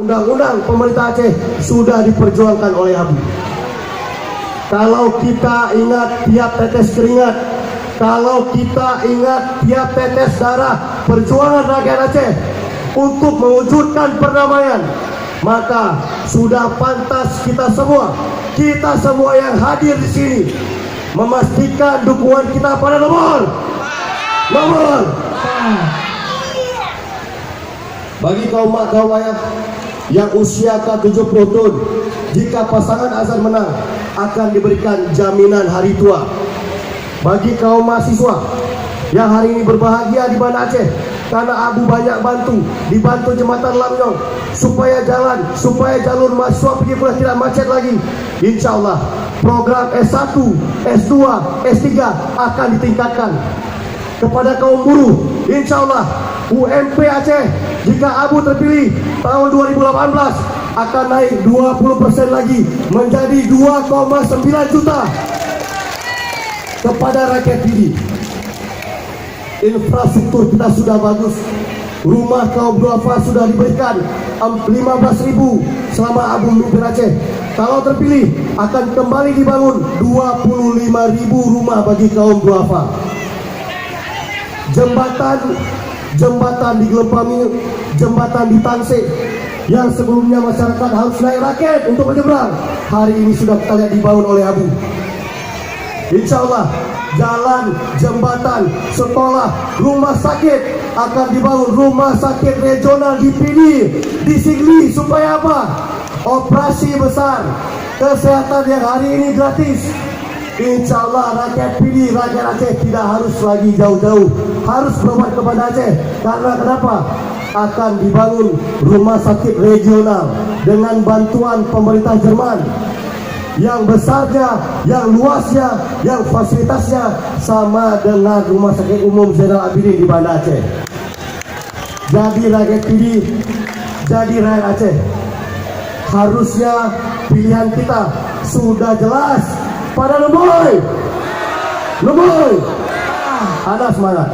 Undang-undang pemerintah Aceh sudah diperjuangkan oleh Abu. Kalau kita ingat tiap tetes keringat, kalau kita ingat tiap tetes darah perjuangan rakyat Aceh untuk mewujudkan perdamaian, maka sudah pantas kita semua yang hadir di sini memastikan dukungan kita pada nomor. Bagi kaum mak kaum ayah yang usia ke-70 tahun, jika pasangan azan menang akan diberikan jaminan hari tua. Bagi kaum mahasiswa yang hari ini berbahagia di Banda Aceh karena Abu banyak dibantu jembatan Lamnyong supaya jalur mahasiswa pergi kuliah tidak macet lagi. Insya Allah program S1, S2, S3 akan ditingkatkan. Kepada kaum buruh, insya Allah UMP Aceh jika Abu terpilih tahun 2018 akan naik 20% lagi menjadi 2,9 juta. Kepada rakyat Pidi, infrastruktur kita sudah bagus. Rumah kaum duafa sudah diberikan 15.000 selama Abu memimpin Aceh. Kalau terpilih akan kembali dibangun 25.000 rumah bagi kaum duafa. Jembatan di Gelempami, jembatan di Tangsek yang sebelumnya masyarakat harus naik raket untuk menyeberang, hari ini sudah kita lihat dibangun oleh Abu. Insya Allah jalan, jembatan, sekolah, rumah sakit akan dibangun. Rumah sakit regional di Pidi, di Sigli, supaya apa? Operasi besar kesehatan yang hari ini gratis. Insya Allah rakyat Pidi, rakyat Aceh tidak harus lagi jauh-jauh harus berobat ke Banda Aceh. Karena kenapa? Akan dibangun rumah sakit regional dengan bantuan pemerintah Jerman yang besarnya, yang luasnya, yang fasilitasnya sama dengan rumah sakit umum Zainal Abidin di Banda Aceh. Jadi rakyat Pidi, jadi rakyat Aceh, harusnya pilihan kita sudah jelas pada Lemoy. Ada semangat.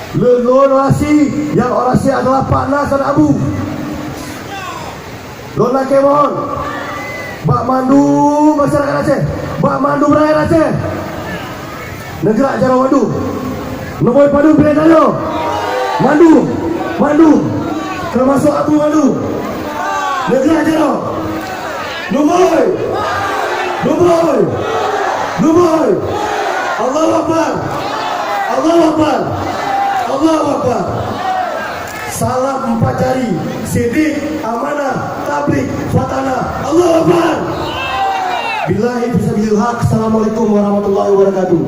Orasi yang orasi adalah Pak Nas dan Abu. Lona kemon, bak mandu masyarakat Aceh, bak mandu rakyat Aceh. Negara Jara Mandu, Lemoy padu pilih tayo. Mandu, termasuk Abu Mandu. Negara Jara, Lemoy. Allahu Akbar. Salam 4 jari, sidik, amanah, tablik, fatana. Allahu Akbar. Billahi fisabilil haq. Assalamualaikum warahmatullahi wabarakatuh.